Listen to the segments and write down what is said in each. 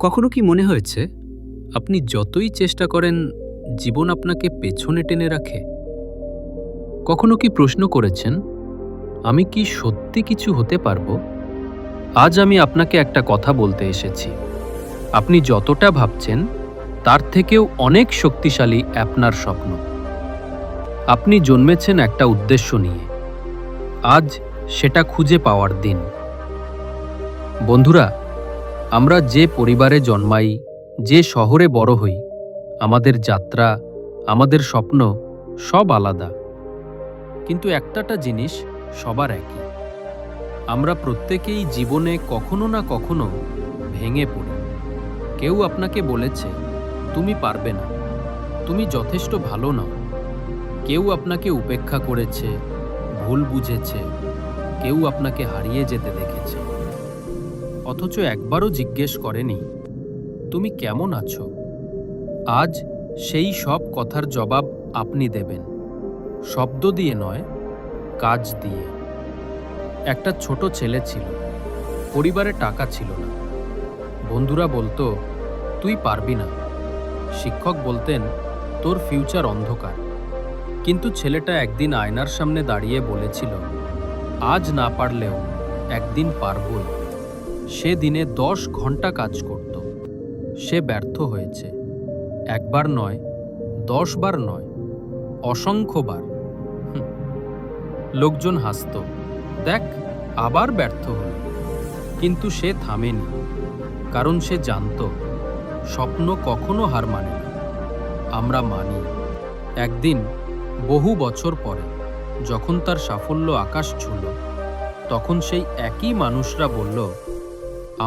কখনো কি মনে হয়েছে আপনি যতই চেষ্টা করেন জীবন আপনাকে পেছনে টেনে রাখে? কখনো কি প্রশ্ন করেছেন, আমি কি সত্যি কিছু হতে পারবো? আজ আমি আপনাকে একটা কথা বলতে এসেছি। আপনি যতটা ভাবছেন তার থেকেও অনেক শক্তিশালী আপনার স্বপ্ন। আপনি জন্মেছেন একটা উদ্দেশ্য নিয়ে। আজ সেটা খুঁজে পাওয়ার দিন। বন্ধুরা, আমরা যে পরিবারে জন্মাই, যে শহরে বড় হই, আমাদের যাত্রা, আমাদের স্বপ্ন সব আলাদা। কিন্তু একটা জিনিস সবার একই। আমরা প্রত্যেকেই জীবনে কখনো না কখনো ভেঙে পড়ি। কেউ আপনাকে বলেছে, তুমি পারবে না, তুমি যথেষ্ট ভালো নও। কেউ আপনাকে উপেক্ষা করেছে, ভুল বুঝেছে, কেউ আপনাকে হারিয়ে যেতে দেখেছে। অথচ একবারও জিজ্ঞেস করেনি, তুমি কেমন আছো? আজ সেই সব কথার জবাব আপনি দেবেন, শব্দ দিয়ে নয়, কাজ দিয়ে। একটা ছোট ছেলে ছিল, পরিবারে টাকা ছিল না। বন্ধুরা বলতো, তুই পারবি না। শিক্ষক বলতেন, তোর ফিউচার অন্ধকার। কিন্তু ছেলেটা একদিন আয়নার সামনে দাঁড়িয়ে বলেছিল, আজ না পারলেও একদিন পারবই। সে দিনে 10 ঘন্টা কাজ করত। সে ব্যর্থ হয়েছে, একবার নয়, 10 বার নয়, অসংখ্যবার। লোকজন হাসত, দেখ আবার ব্যর্থ হল। কিন্তু সে থামেনি, কারণ সে জানত স্বপ্ন কখনো হার মানে না। আমরা মানি। একদিন বহু বছর পরে যখন তার সাফল্য আকাশ ছুঁল, তখন সেই একই মানুষরা বলল,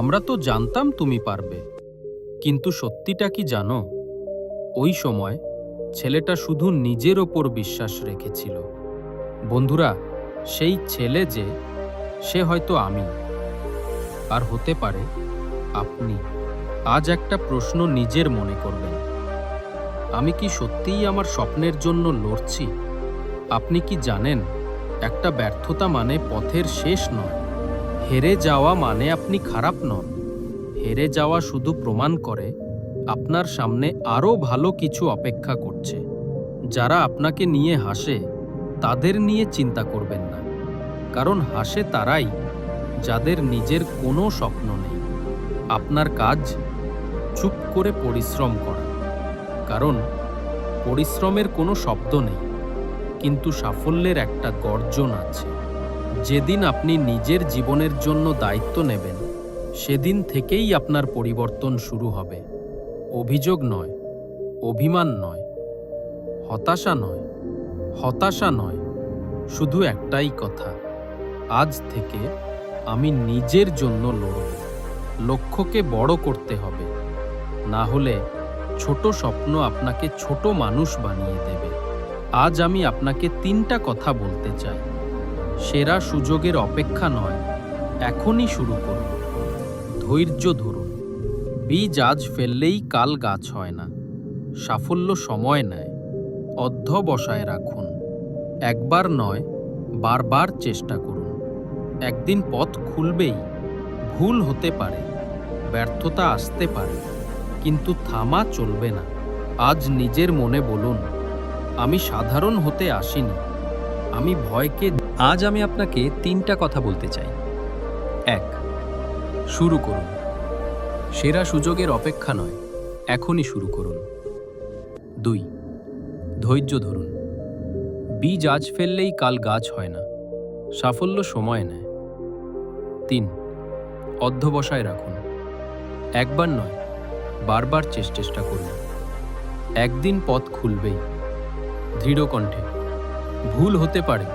আমরা তো জানতাম তুমি পারবে। কিন্তু সত্যিটা কি জানো? ওই সময় ছেলেটা শুধু নিজের ওপর বিশ্বাস রেখেছিল। বন্ধুরা, সেই ছেলে যে, সে হয়তো আমি, আর হতে পারে আপনি। আজ একটা প্রশ্ন নিজের মনে করবেন, আমি কি সত্যিই আমার স্বপ্নের জন্য লড়ছি? আপনি কি জানেন, একটা ব্যর্থতা মানে পথের শেষ নয়। হেরে যাওয়া মানে আপনি খারাপ নন। হেরে যাওয়া শুধু প্রমাণ করে আপনার সামনে আরও ভালো কিছু অপেক্ষা করছে। যারা আপনাকে নিয়ে হাসে, তাদের নিয়ে চিন্তা করবেন না, কারণ হাসে তারাই যাদের নিজের কোনো স্বপ্ন নেই। আপনার কাজ চুপ করে পরিশ্রম করা, কারণ পরিশ্রমের কোনো শব্দ নেই, কিন্তু সাফল্যের একটা গর্জন আছে। যেদিন আপনি নিজের জীবনের জন্য দায়িত্ব নেবেন, সেদিন থেকেই আপনার পরিবর্তন শুরু হবে। অভিযোগ নয়, অভিমান নয়, হতাশা নয়, শুধু একটাই কথা, আজ থেকে আমি নিজের জন্য লড়ব। লক্ষ্যকে বড় করতে হবে, না হলে ছোট স্বপ্ন আপনাকে ছোট মানুষ বানিয়ে দেবে। আজ আমি আপনাকে 3টা কথা বলতে চাই। সেরা সুযোগের অপেক্ষা নয়, এখনই শুরু করুন। ধৈর্য ধরুন। বীজ আজ ফেললেই কাল গাছ হয় না। সাফল্য সময় নেয়, অধ্যবসায় রাখুন। একবার নয়, বারবার চেষ্টা করুন। একদিন পথ খুলবেই। ভুল হতে পারে, ব্যর্থতা আসতে পারে, কিন্তু থামা চলবে না। আজ নিজের মনে বলুন, আমি সাধারণ হতে আসিনি, আমি ভয়কে। আজ আমি আপনাকে 3টা কথা বলতে চাই। 1. শুরু করুন। সেরা সুযোগের অপেক্ষা নয়, এখনই শুরু করুন। 2. ধৈর্য ধরুন। বীজ আজ ফেললেই কাল গাছ হয় না। সাফল্য সময় নেয়। 3. অধ্যবসায় রাখুন। একবার নয়, বারবার চেষ্টা করুন। একদিন পথ খুলবেই। দৃঢ় কণ্ঠে। ভুল হতে পারে,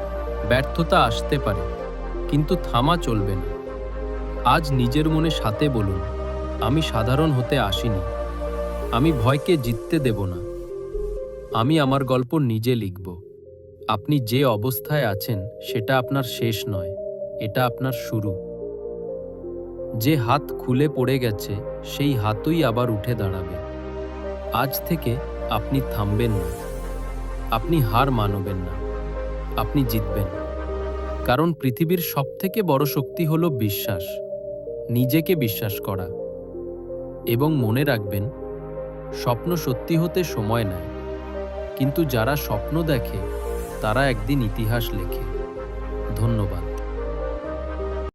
ব্যর্থতা আসতে পারে, কিন্তু থামা চলবে না। আজ নিজের মনে সাথে বলুন, আমি সাধারণ হতে আসিনি, আমি ভয়কে জিততে দেব না। আমি আমার গল্প নিজে লিখব। আপনি যে অবস্থায় আছেন সেটা আপনার শেষ নয়, এটা আপনার শুরু। যে হাত খুলে পড়ে গেছে, সেই হাতই আবার উঠে দাঁড়াবে। আজ থেকে আপনি থামবেন না, আপনি হার মানবেন না, আপনি জিতবেন। কারণ পৃথিবীর সবথেকে বড় শক্তি হলো বিশ্বাস, নিজেকে বিশ্বাস করা। এবং মনে রাখবেন, স্বপ্ন সত্যি হতে সময় নেয়, কিন্তু যারা স্বপ্ন দেখে তারা একদিন ইতিহাস লেখে। ধন্যবাদ।